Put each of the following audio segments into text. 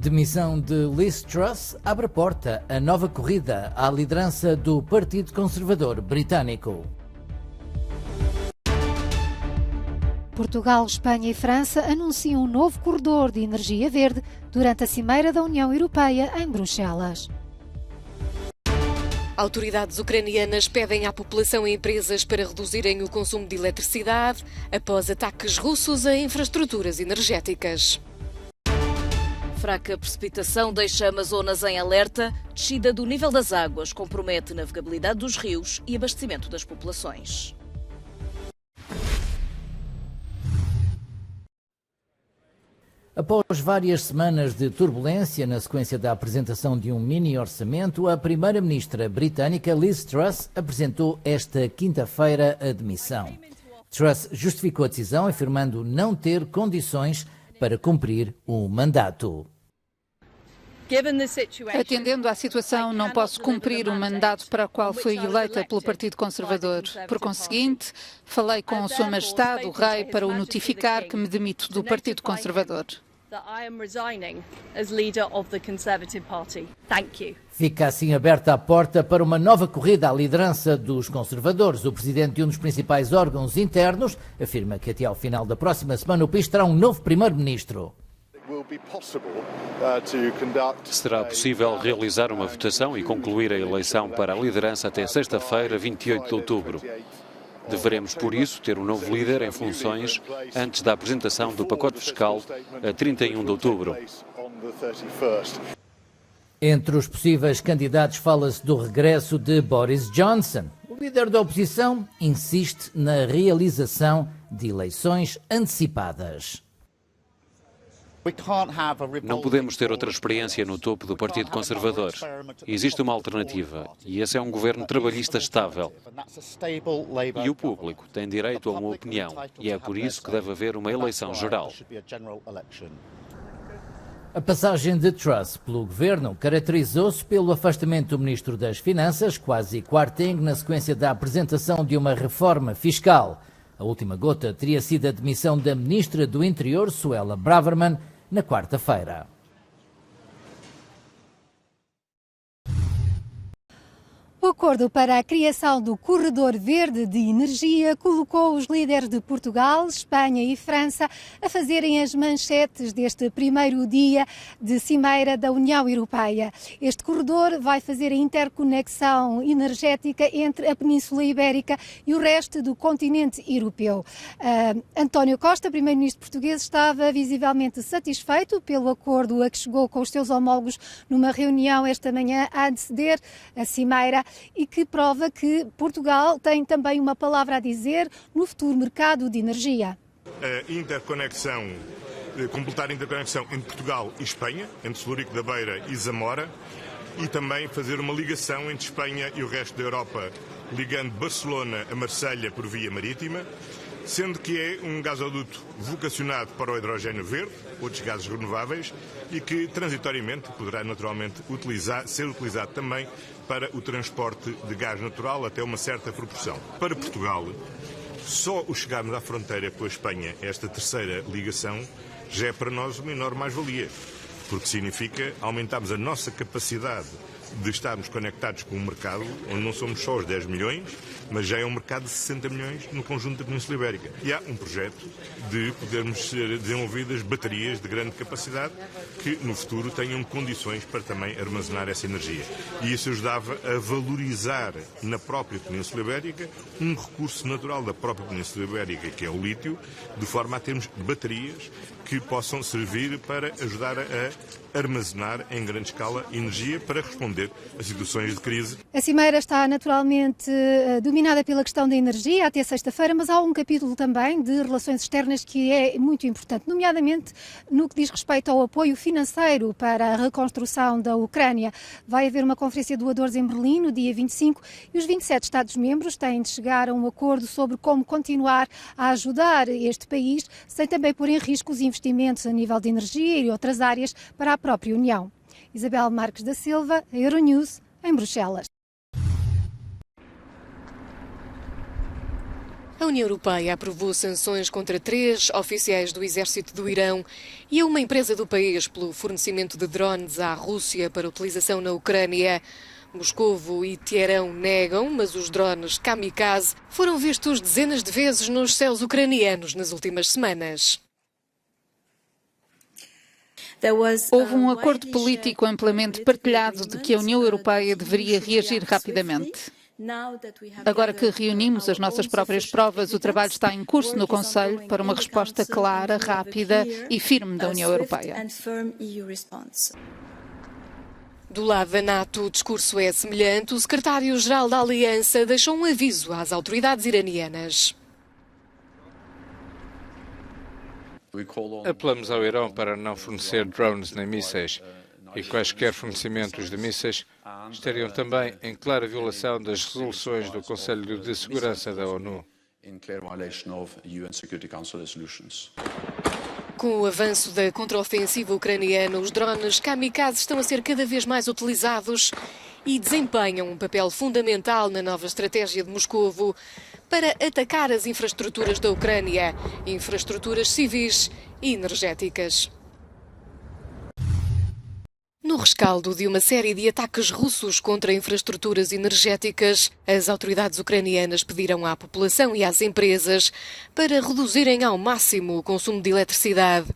Demissão de Liz Truss abre porta a nova corrida à liderança do Partido Conservador britânico. Portugal, Espanha e França anunciam um novo corredor de energia verde durante a Cimeira da União Europeia em Bruxelas. Autoridades ucranianas pedem à população e empresas para reduzirem o consumo de eletricidade após ataques russos a infraestruturas energéticas. Fraca precipitação deixa Amazonas em alerta. Descida do nível das águas compromete a navegabilidade dos rios e abastecimento das populações. Após várias semanas de turbulência na sequência da apresentação de um mini-orçamento, a primeira-ministra britânica Liz Truss apresentou esta quinta-feira a demissão. Truss justificou a decisão afirmando não ter condições para cumprir o mandato. Atendendo à situação, não posso cumprir o mandato para o qual fui eleita pelo Partido Conservador. Por conseguinte, falei com Sua Majestade, o Rei, para o notificar que me demito do Partido Conservador. Fica assim aberta a porta para uma nova corrida à liderança dos conservadores. O presidente de um dos principais órgãos internos afirma que até ao final da próxima semana o país terá um novo primeiro-ministro. Será possível realizar uma votação e concluir a eleição para a liderança até sexta-feira, 28 de outubro. Deveremos, por isso, ter um novo líder em funções antes da apresentação do pacote fiscal a 31 de outubro. Entre os possíveis candidatos fala-se do regresso de Boris Johnson. O líder da oposição insiste na realização de eleições antecipadas. Não podemos ter outra experiência no topo do Partido Conservador. Existe uma alternativa, e esse é um governo trabalhista estável. E o público tem direito a uma opinião, e é por isso que deve haver uma eleição geral. A passagem de Truss pelo governo caracterizou-se pelo afastamento do ministro das Finanças, Kwasi Kwarteng, na sequência da apresentação de uma reforma fiscal. A última gota teria sido a demissão da ministra do Interior, Suella Braverman, na quarta-feira. O acordo para a criação do Corredor Verde de Energia colocou os líderes de Portugal, Espanha e França a fazerem as manchetes deste primeiro dia de Cimeira da União Europeia. Este corredor vai fazer a interconexão energética entre a Península Ibérica e o resto do continente europeu. António Costa, primeiro-ministro português, estava visivelmente satisfeito pelo acordo a que chegou com os seus homólogos numa reunião esta manhã a anteceder a Cimeira, e que prova que Portugal tem também uma palavra a dizer no futuro mercado de energia. A interconexão, completar a interconexão entre Portugal e Espanha, entre Celurico da Beira e Zamora, e também fazer uma ligação entre Espanha e o resto da Europa, ligando Barcelona a Marselha por via marítima, sendo que é um gasoduto vocacionado para o hidrogênio verde, outros gases renováveis, e que transitoriamente poderá naturalmente ser utilizado também para o transporte de gás natural até uma certa proporção. Para Portugal, só o chegarmos à fronteira com a Espanha, esta terceira ligação, já é para nós uma enorme mais-valia, porque significa aumentarmos a nossa capacidade de estarmos conectados com um mercado onde não somos só os 10 milhões, mas já é um mercado de 60 milhões no conjunto da Península Ibérica. E há um projeto de podermos ser desenvolvidas baterias de grande capacidade que no futuro tenham condições para também armazenar essa energia. E isso ajudava a valorizar na própria Península Ibérica um recurso natural da própria Península Ibérica, que é o lítio, de forma a termos baterias que possam servir para ajudar a armazenar em grande escala energia para responder a situações de crise. A Cimeira está naturalmente dominada pela questão da energia até sexta-feira, mas há um capítulo também de relações externas que é muito importante, nomeadamente no que diz respeito ao apoio financeiro para a reconstrução da Ucrânia. Vai haver uma conferência de doadores em Berlim no dia 25 e os 27 Estados-membros têm de chegar a um acordo sobre como continuar a ajudar este país, sem também pôr em risco os investimentos a nível de energia e outras áreas para a própria União. Isabel Marques da Silva, Euronews, em Bruxelas. A União Europeia aprovou sanções contra 3 oficiais do exército do Irão e a uma empresa do país pelo fornecimento de drones à Rússia para utilização na Ucrânia. Moscovo e Teherão negam, mas os drones kamikaze foram vistos dezenas de vezes nos céus ucranianos nas últimas semanas. Houve um acordo político amplamente partilhado de que a União Europeia deveria reagir rapidamente. Agora que reunimos as nossas próprias provas, o trabalho está em curso no Conselho para uma resposta clara, rápida e firme da União Europeia. Do lado da NATO, o discurso é semelhante. O secretário-geral da Aliança deixou um aviso às autoridades iranianas. Apelamos ao Irão para não fornecer drones nem mísseis, e quaisquer fornecimentos de mísseis estariam também em clara violação das resoluções do Conselho de Segurança da ONU. Com o avanço da contraofensiva ucraniana, os drones kamikaze estão a ser cada vez mais utilizados e desempenham um papel fundamental na nova estratégia de Moscovo para atacar as infraestruturas da Ucrânia, infraestruturas civis e energéticas. No rescaldo de uma série de ataques russos contra infraestruturas energéticas, as autoridades ucranianas pediram à população e às empresas para reduzirem ao máximo o consumo de eletricidade.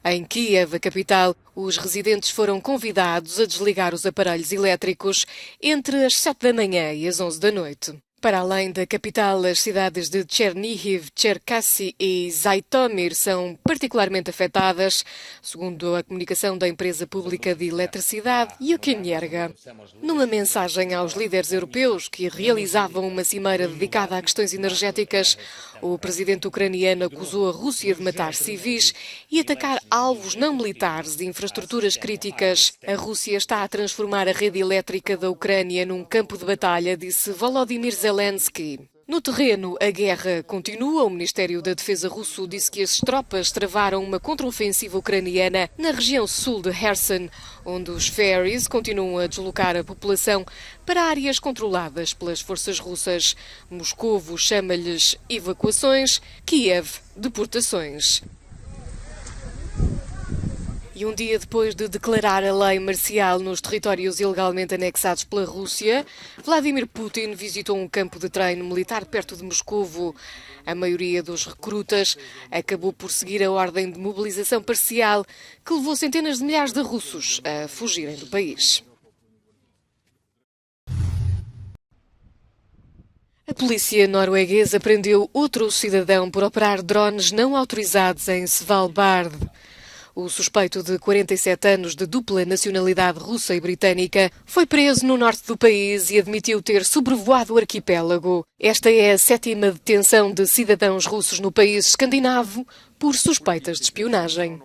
Em Kiev, a capital, os residentes foram convidados a desligar os aparelhos elétricos entre as 7 da manhã e as 11 da noite. Para além da capital, as cidades de Chernihiv, Cherkassy e Zaitomir são particularmente afetadas, segundo a comunicação da empresa pública de eletricidade Ukrnenergo. Numa mensagem aos líderes europeus que realizavam uma cimeira dedicada a questões energéticas, o presidente ucraniano acusou a Rússia de matar civis e atacar alvos não militares de infraestruturas críticas. A Rússia está a transformar a rede elétrica da Ucrânia num campo de batalha, disse Volodymyr Zelensky. No terreno, a guerra continua. O Ministério da Defesa russo disse que as tropas travaram uma contraofensiva ucraniana na região sul de Kherson, onde os ferries continuam a deslocar a população para áreas controladas pelas forças russas. Moscovo chama-lhes evacuações, Kiev deportações. E um dia depois de declarar a lei marcial nos territórios ilegalmente anexados pela Rússia, Vladimir Putin visitou um campo de treino militar perto de Moscovo. A maioria dos recrutas acabou por seguir a ordem de mobilização parcial que levou centenas de milhares de russos a fugirem do país. A polícia norueguesa prendeu outro cidadão por operar drones não autorizados em Svalbard. O suspeito de 47 anos de dupla nacionalidade russa e britânica foi preso no norte do país e admitiu ter sobrevoado o arquipélago. Esta é a 7ª detenção de cidadãos russos no país escandinavo por suspeitas de espionagem.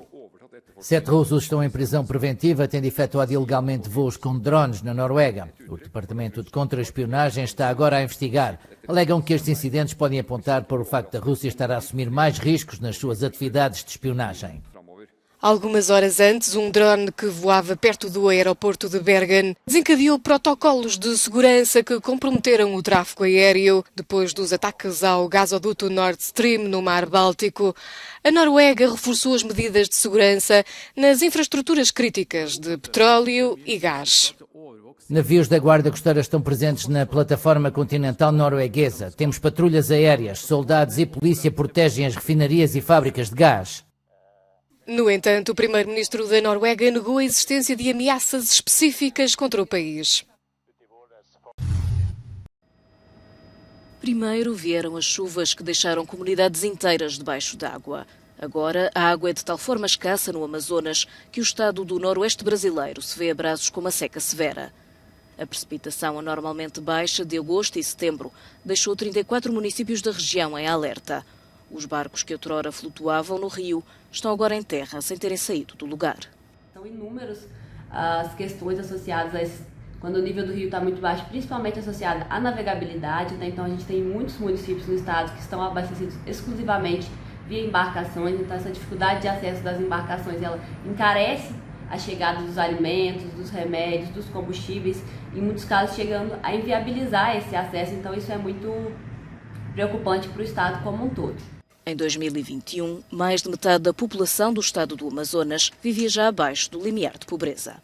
7 russos estão em prisão preventiva, tendo efetuado ilegalmente voos com drones na Noruega. O Departamento de Contra-Espionagem está agora a investigar. Alegam que estes incidentes podem apontar para o facto da Rússia estar a assumir mais riscos nas suas atividades de espionagem. Algumas horas antes, um drone que voava perto do aeroporto de Bergen desencadeou protocolos de segurança que comprometeram o tráfego aéreo. Depois dos ataques ao gasoduto Nord Stream no Mar Báltico, a Noruega reforçou as medidas de segurança nas infraestruturas críticas de petróleo e gás. Navios da Guarda Costeira estão presentes na plataforma continental norueguesa. Temos patrulhas aéreas, soldados e polícia protegem as refinarias e fábricas de gás. No entanto, o primeiro-ministro da Noruega negou a existência de ameaças específicas contra o país. Primeiro vieram as chuvas que deixaram comunidades inteiras debaixo d'água. Agora, a água é de tal forma escassa no Amazonas que o estado do noroeste brasileiro se vê a braços com uma seca severa. A precipitação anormalmente baixa de agosto e setembro deixou 34 municípios da região em alerta. Os barcos que outrora flutuavam no rio estão agora em terra, sem terem saído do lugar. São inúmeras as questões associadas a esse, quando o nível do rio está muito baixo, principalmente associada à navegabilidade, né? Então a gente tem muitos municípios no estado que estão abastecidos exclusivamente via embarcações, então essa dificuldade de acesso das embarcações, ela encarece a chegada dos alimentos, dos remédios, dos combustíveis, em muitos casos chegando a inviabilizar esse acesso, então isso é muito preocupante para o estado como um todo. Em 2021, mais de metade da população do estado do Amazonas vivia já abaixo do limiar de pobreza.